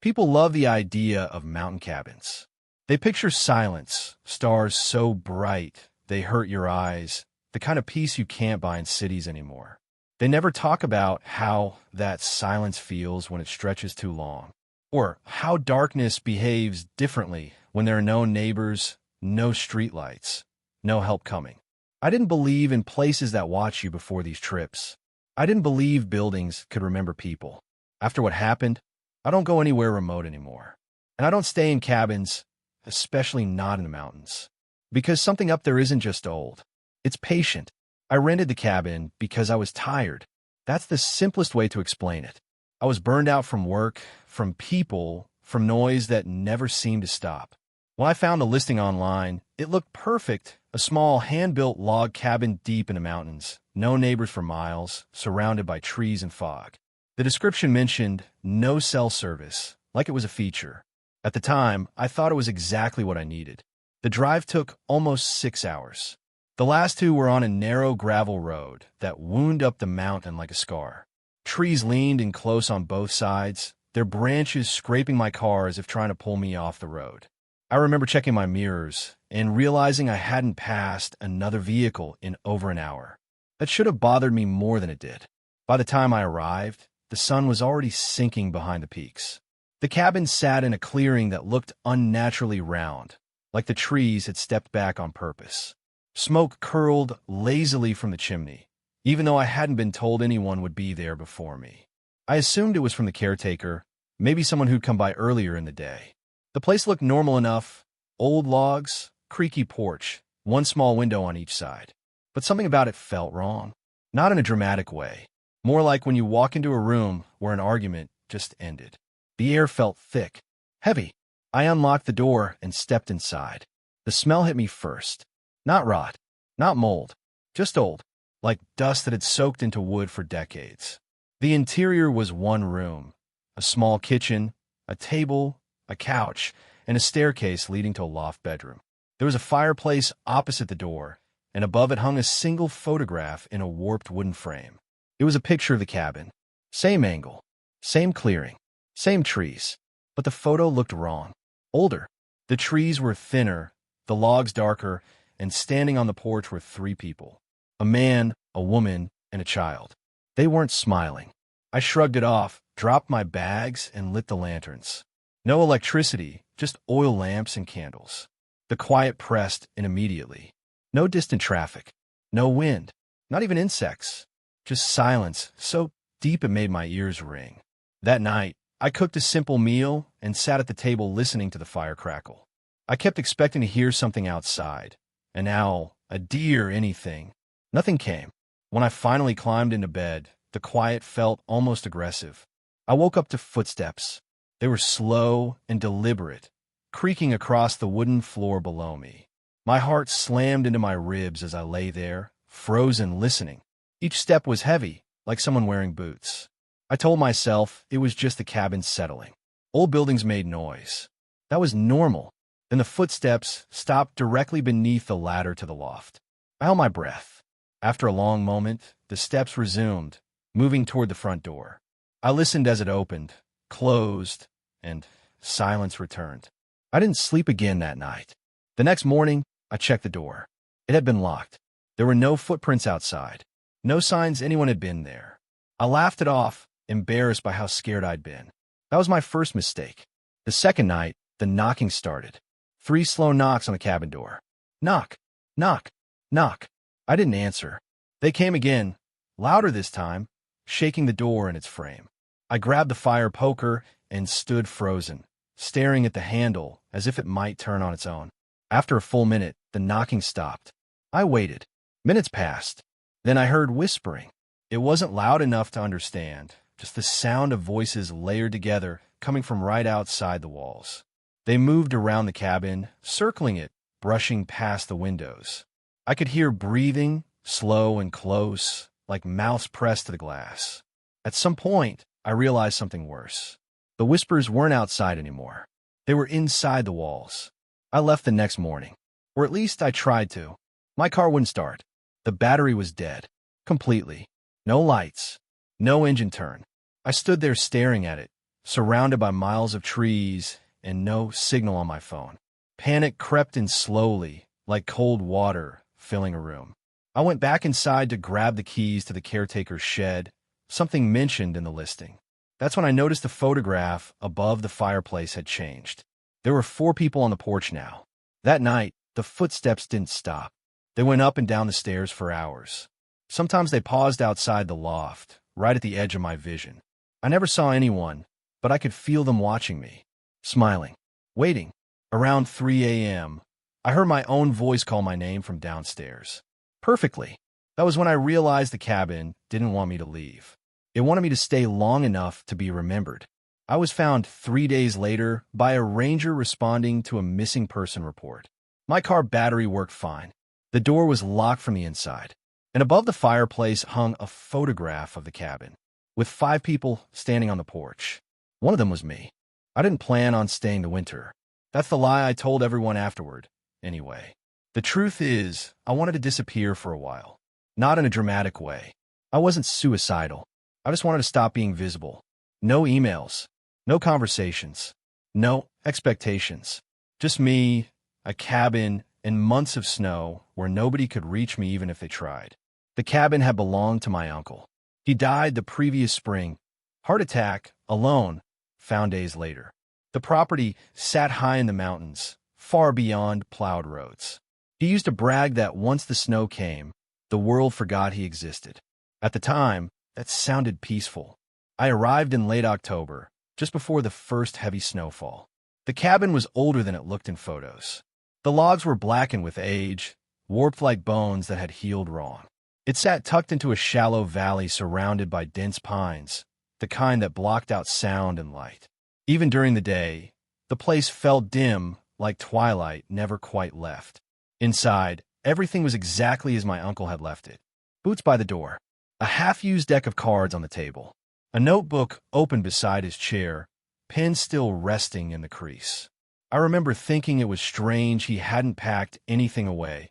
People love the idea of mountain cabins. They picture silence, stars so bright they hurt your eyes, the kind of peace you can't buy in cities anymore. They never talk about how that silence feels when it stretches too long, or how darkness behaves differently when there are no neighbors, no streetlights, no help coming. I didn't believe in places that watch you before these trips. I didn't believe buildings could remember people. After what happened, I don't go anywhere remote anymore. And I don't stay in cabins, especially not in the mountains. Because something up there isn't just old. It's patient. I rented the cabin because I was tired. That's the simplest way to explain it. I was burned out from work, from people, from noise that never seemed to stop. When I found a listing online, it looked perfect. A small, hand-built log cabin deep in the mountains. No neighbors for miles, surrounded by trees and fog. The description mentioned no cell service, like it was a feature. At the time, I thought it was exactly what I needed. The drive took almost 6 hours. The last two were on a narrow gravel road that wound up the mountain like a scar. Trees leaned in close on both sides, their branches scraping my car as if trying to pull me off the road. I remember checking my mirrors and realizing I hadn't passed another vehicle in over an hour. That should have bothered me more than it did. By the time I arrived, the sun was already sinking behind the peaks. The cabin sat in a clearing that looked unnaturally round, like the trees had stepped back on purpose. Smoke curled lazily from the chimney, even though I hadn't been told anyone would be there before me. I assumed it was from the caretaker, maybe someone who'd come by earlier in the day. The place looked normal enough: old logs, creaky porch, one small window on each side. But something about it felt wrong. Not in a dramatic way. More like when you walk into a room where an argument just ended. The air felt thick, heavy. I unlocked the door and stepped inside. The smell hit me first. Not rot, not mold, just old, like dust that had soaked into wood for decades. The interior was one room, a small kitchen, a table, a couch, and a staircase leading to a loft bedroom. There was a fireplace opposite the door, and above it hung a single photograph in a warped wooden frame. It was a picture of the cabin. Same angle, same clearing, same trees, but the photo looked wrong. Older. The trees were thinner, the logs darker, and standing on the porch were 3 people. A man, a woman, and a child. They weren't smiling. I shrugged it off, dropped my bags, and lit the lanterns. No electricity, just oil lamps and candles. The quiet pressed in immediately. No distant traffic. No wind. Not even insects. Just silence, so deep it made my ears ring. That night, I cooked a simple meal and sat at the table listening to the fire crackle. I kept expecting to hear something outside. An owl, a deer, anything. Nothing came. When I finally climbed into bed, the quiet felt almost aggressive. I woke up to footsteps. They were slow and deliberate, creaking across the wooden floor below me. My heart slammed into my ribs as I lay there, frozen, listening. Each step was heavy, like someone wearing boots. I told myself it was just the cabin settling. Old buildings made noise. That was normal. Then the footsteps stopped directly beneath the ladder to the loft. I held my breath. After a long moment, the steps resumed, moving toward the front door. I listened as it opened, closed, and silence returned. I didn't sleep again that night. The next morning, I checked the door. It had been locked. There were no footprints outside. No signs anyone had been there. I laughed it off, embarrassed by how scared I'd been. That was my first mistake. The second night, the knocking started. 3 slow knocks on the cabin door. Knock, knock, knock. I didn't answer. They came again, louder this time, shaking the door in its frame. I grabbed the fire poker and stood frozen, staring at the handle as if it might turn on its own. After a full minute, the knocking stopped. I waited. Minutes passed. Then I heard whispering. It wasn't loud enough to understand, just the sound of voices layered together coming from right outside the walls. They moved around the cabin, circling it, brushing past the windows. I could hear breathing, slow and close, like mouths pressed to the glass. At some point, I realized something worse. The whispers weren't outside anymore. They were inside the walls. I left the next morning, or at least I tried to. My car wouldn't start. The battery was dead, completely. No lights, no engine turn. I stood there staring at it, surrounded by miles of trees and no signal on my phone. Panic crept in slowly, like cold water filling a room. I went back inside to grab the keys to the caretaker's shed, something mentioned in the listing. That's when I noticed the photograph above the fireplace had changed. There were 4 people on the porch now. That night, the footsteps didn't stop. They went up and down the stairs for hours. Sometimes they paused outside the loft, right at the edge of my vision. I never saw anyone, but I could feel them watching me, smiling, waiting. Around 3 a.m., I heard my own voice call my name from downstairs. Perfectly. That was when I realized the cabin didn't want me to leave. It wanted me to stay long enough to be remembered. I was found 3 days later by a ranger responding to a missing person report. My car battery worked fine. The door was locked from the inside, and above the fireplace hung a photograph of the cabin, with 5 people standing on the porch. One of them was me. I didn't plan on staying the winter. That's the lie I told everyone afterward, anyway. The truth is, I wanted to disappear for a while. Not in a dramatic way. I wasn't suicidal. I just wanted to stop being visible. No emails. No conversations. No expectations. Just me, a cabin, and months of snow where nobody could reach me even if they tried. The cabin had belonged to my uncle. He died the previous spring. Heart attack, alone, found days later. The property sat high in the mountains, far beyond plowed roads. He used to brag that once the snow came, the world forgot he existed. At the time, that sounded peaceful. I arrived in late October, just before the first heavy snowfall. The cabin was older than it looked in photos. The logs were blackened with age, warped like bones that had healed wrong. It sat tucked into a shallow valley surrounded by dense pines, the kind that blocked out sound and light. Even during the day, the place felt dim, like twilight never quite left. Inside, everything was exactly as my uncle had left it. Boots by the door, a half-used deck of cards on the table, a notebook open beside his chair, pen still resting in the crease. I remember thinking it was strange he hadn't packed anything away,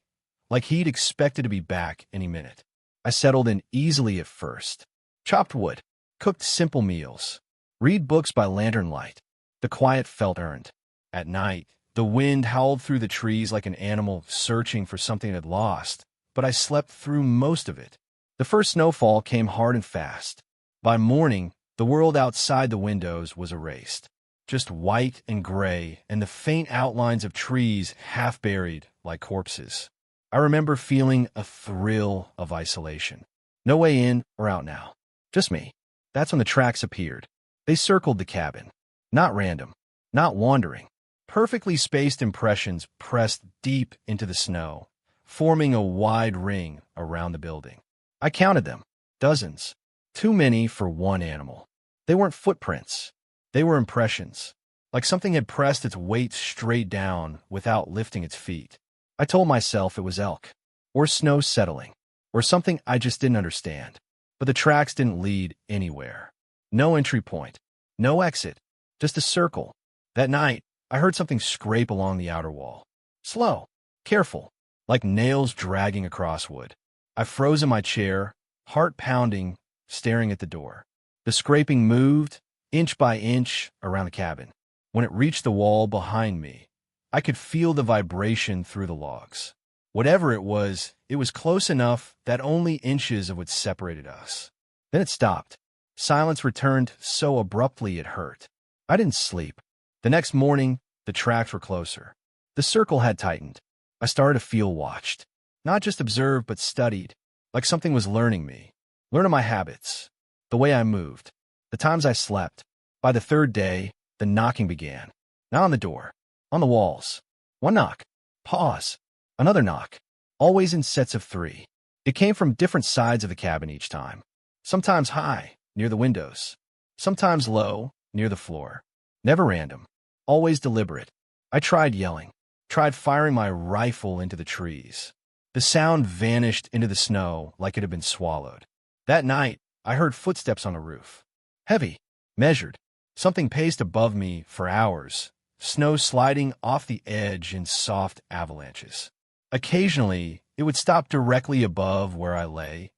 like he'd expected to be back any minute. I settled in easily at first. Chopped wood, cooked simple meals, read books by lantern light. The quiet felt earned. At night, the wind howled through the trees like an animal searching for something it had lost, but I slept through most of it. The first snowfall came hard and fast. By morning, the world outside the windows was erased. Just white and gray and the faint outlines of trees half buried like corpses. I remember feeling a thrill of isolation. No way in or out now. Just me. That's when the tracks appeared. They circled the cabin. Not random. Not wandering. Perfectly spaced impressions pressed deep into the snow, forming a wide ring around the building. I counted them. Dozens. Too many for one animal. They weren't footprints. They were impressions. Like something had pressed its weight straight down without lifting its feet. I told myself it was elk, or snow settling, or something I just didn't understand. But the tracks didn't lead anywhere. No entry point. No exit. Just a circle. That night, I heard something scrape along the outer wall. Slow. Careful. Like nails dragging across wood. I froze in my chair, heart pounding, staring at the door. The scraping moved, inch by inch, around the cabin. When it reached the wall behind me, I could feel the vibration through the logs. Whatever it was close enough that only inches of what separated us. Then it stopped. Silence returned so abruptly it hurt. I didn't sleep. The next morning, the tracks were closer. The circle had tightened. I started to feel watched. Not just observed, but studied. Like something was learning me. Learning my habits. The way I moved. The times I slept. By the 3rd day, the knocking began. Not on the door. On the walls. One knock. Pause. Another knock. Always in sets of 3. It came from different sides of the cabin each time. Sometimes high, near the windows. Sometimes low, near the floor. Never random. Always deliberate. I tried yelling. Tried firing my rifle into the trees. The sound vanished into the snow like it had been swallowed. That night, I heard footsteps on the roof. Heavy. Measured. Something paced above me for hours. Snow sliding off the edge in soft avalanches. Occasionally, it would stop directly above where I lay,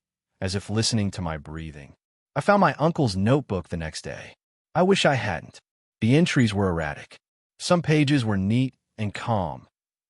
as if listening to my breathing. I found my uncle's notebook the next day. I wish I hadn't. The entries were erratic. Some pages were neat and calm.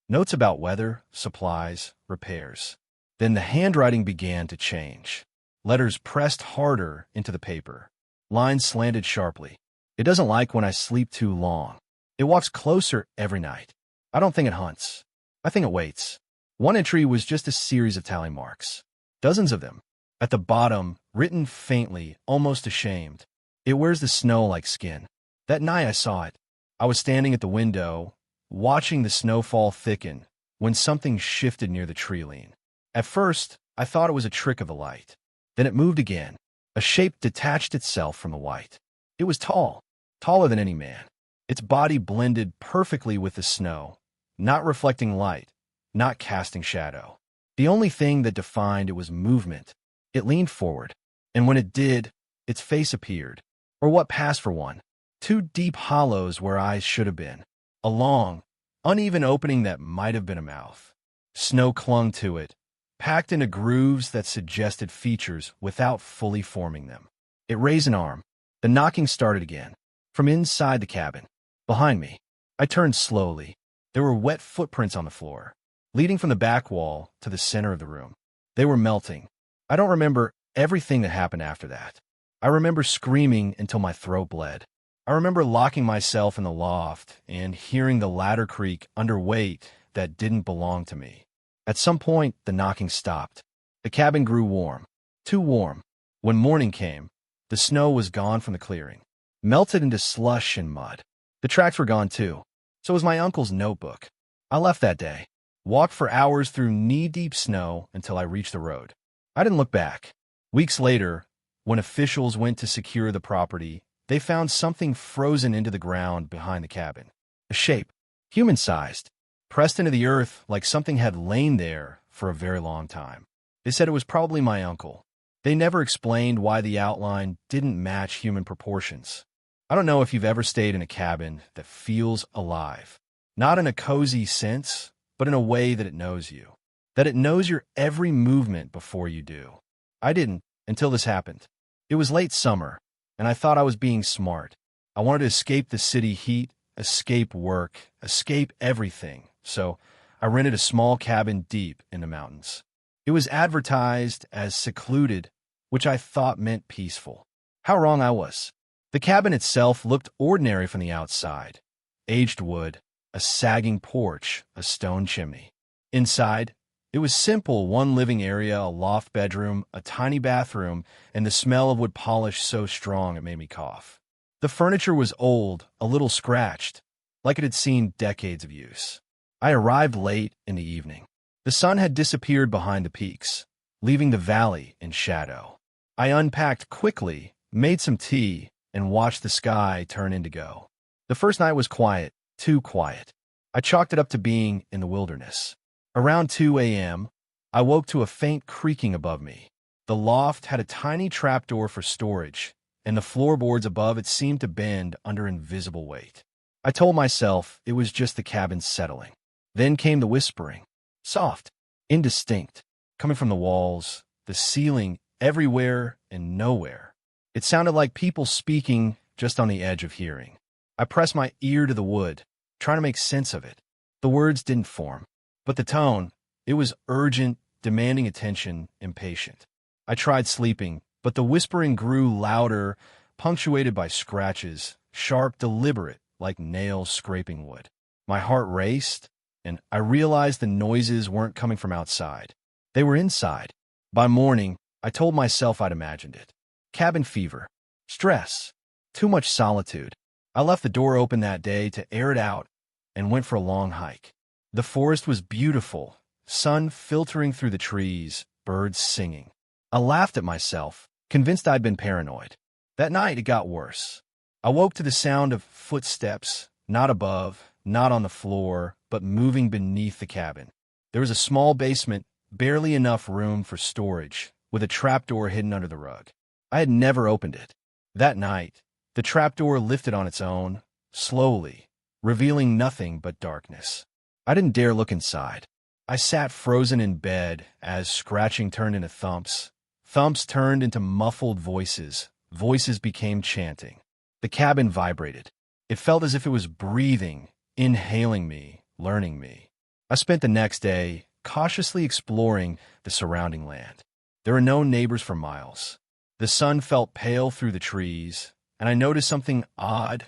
Notes about weather, supplies, repairs. Then the handwriting began to change. Letters pressed harder into the paper. Lines slanted sharply. It doesn't like when I sleep too long. It walks closer every night. I don't think it hunts. I think it waits. One entry was just a series of tally marks. Dozens of them. At the bottom, written faintly, almost ashamed. It wears the snow like skin. That night I saw it. I was standing at the window, watching the snowfall thicken, when something shifted near the tree lean. At first, I thought it was a trick of the light. Then it moved again. A shape detached itself from the white. It was tall, taller than any man. Its body blended perfectly with the snow, not reflecting light, not casting shadow. The only thing that defined it was movement. It leaned forward, and when it did, its face appeared, or what passed for one. Two deep hollows where eyes should have been. A long, uneven opening that might have been a mouth. Snow clung to it, packed into grooves that suggested features without fully forming them. It raised an arm. The knocking started again. From inside the cabin. Behind me. I turned slowly. There were wet footprints on the floor, leading from the back wall to the center of the room. They were melting. I don't remember everything that happened after that. I remember screaming until my throat bled. I remember locking myself in the loft and hearing the ladder creak under weight that didn't belong to me. At some point, the knocking stopped. The cabin grew warm. Too warm. When morning came, the snow was gone from the clearing, melted into slush and mud. The tracks were gone too. So was my uncle's notebook. I left that day, walked for hours through knee-deep snow until I reached the road. I didn't look back. Weeks later, when officials went to secure the property, they found something frozen into the ground behind the cabin. A shape, human-sized, pressed into the earth like something had lain there for a very long time. They said it was probably my uncle. They never explained why the outline didn't match human proportions. I don't know if you've ever stayed in a cabin that feels alive. Not in a cozy sense, but in a way that it knows you. That it knows your every movement before you do. I didn't until this happened. It was late summer, and I thought I was being smart. I wanted to escape the city heat, escape work, escape everything. So I rented a small cabin deep in the mountains. It was advertised as secluded, which I thought meant peaceful. How wrong I was. The cabin itself looked ordinary from the outside. Aged wood, a sagging porch, a stone chimney. Inside, it was simple: one living area, a loft bedroom, a tiny bathroom, and the smell of wood polish so strong it made me cough. The furniture was old, a little scratched, like it had seen decades of use. I arrived late in the evening. The sun had disappeared behind the peaks, leaving the valley in shadow. I unpacked quickly, made some tea, and watched the sky turn indigo. The first night was quiet, too quiet. I chalked it up to being in the wilderness. Around 2 a.m., I woke to a faint creaking above me. The loft had a tiny trapdoor for storage, and the floorboards above it seemed to bend under invisible weight. I told myself it was just the cabin settling. Then came the whispering. Soft, indistinct, coming from the walls, the ceiling, everywhere and nowhere. It sounded like people speaking just on the edge of hearing. I pressed my ear to the wood, trying to make sense of it. The words didn't form, but the tone, it was urgent, demanding attention, impatient. I tried sleeping, but the whispering grew louder, punctuated by scratches, sharp, deliberate, like nails scraping wood. My heart raced, and I realized the noises weren't coming from outside. They were inside. By morning, I told myself I'd imagined it. Cabin fever. Stress. Too much solitude. I left the door open that day to air it out and went for a long hike. The forest was beautiful, sun filtering through the trees, birds singing. I laughed at myself, convinced I'd been paranoid. That night, it got worse. I woke to the sound of footsteps, not above, not on the floor, but moving beneath the cabin. There was a small basement, barely enough room for storage, with a trapdoor hidden under the rug. I had never opened it. That night, the trapdoor lifted on its own, slowly, revealing nothing but darkness. I didn't dare look inside. I sat frozen in bed as scratching turned into thumps. Thumps turned into muffled voices. Voices became chanting. The cabin vibrated. It felt as if it was breathing, inhaling me, learning me. I spent the next day cautiously exploring the surrounding land. There were no neighbors for miles. The sun felt pale through the trees, and I noticed something odd,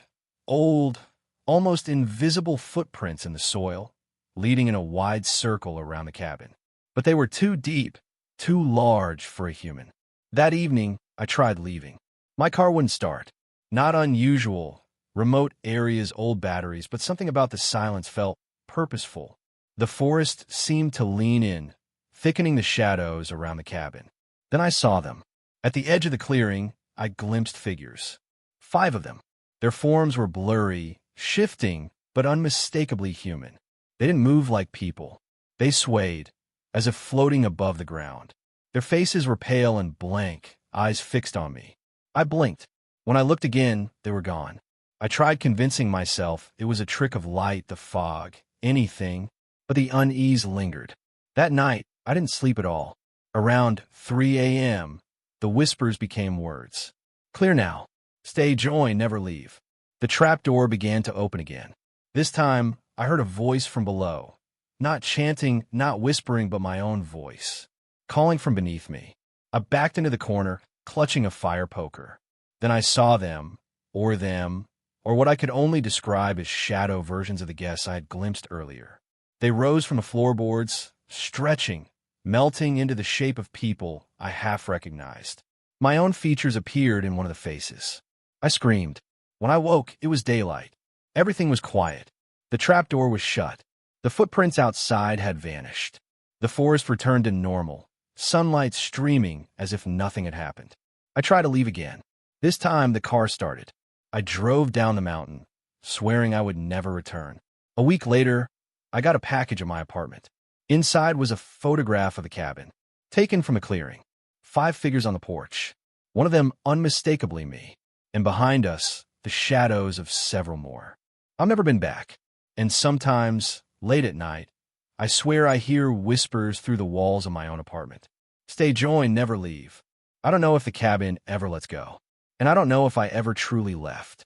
old, almost invisible footprints in the soil, leading in a wide circle around the cabin. But they were too deep, too large for a human. That evening, I tried leaving. My car wouldn't start. Not unusual, remote areas, old batteries, but something about the silence felt purposeful. The forest seemed to lean in, thickening the shadows around the cabin. Then I saw them. At the edge of the clearing, I glimpsed figures. 5 of them. Their forms were blurry, shifting, but unmistakably human. They didn't move like people. They swayed, as if floating above the ground. Their faces were pale and blank, eyes fixed on me. I blinked. When I looked again, they were gone. I tried convincing myself it was a trick of light, the fog, anything, but the unease lingered. That night, I didn't sleep at all. Around 3 a.m., the whispers became words. Clear now. Stay, join, never leave. The trapdoor began to open again. This time, I heard a voice from below. Not chanting, not whispering, but my own voice. Calling from beneath me. I backed into the corner, clutching a fire poker. Then I saw them, or what I could only describe as shadow versions of the guests I had glimpsed earlier. They rose from the floorboards, stretching, melting into the shape of people I half recognized. My own features appeared in one of the faces. I screamed. When I woke, it was daylight. Everything was quiet. The trapdoor was shut. The footprints outside had vanished. The forest returned to normal, sunlight streaming as if nothing had happened. I tried to leave again. This time, the car started. I drove down the mountain, swearing I would never return. A week later, I got a package at my apartment. Inside was a photograph of the cabin, taken from a clearing. 5 figures on the porch, one of them unmistakably me, and behind us, the shadows of several more. I've never been back, and sometimes, late at night, I swear I hear whispers through the walls of my own apartment. Stay, join, never leave. I don't know if the cabin ever lets go, and I don't know if I ever truly left.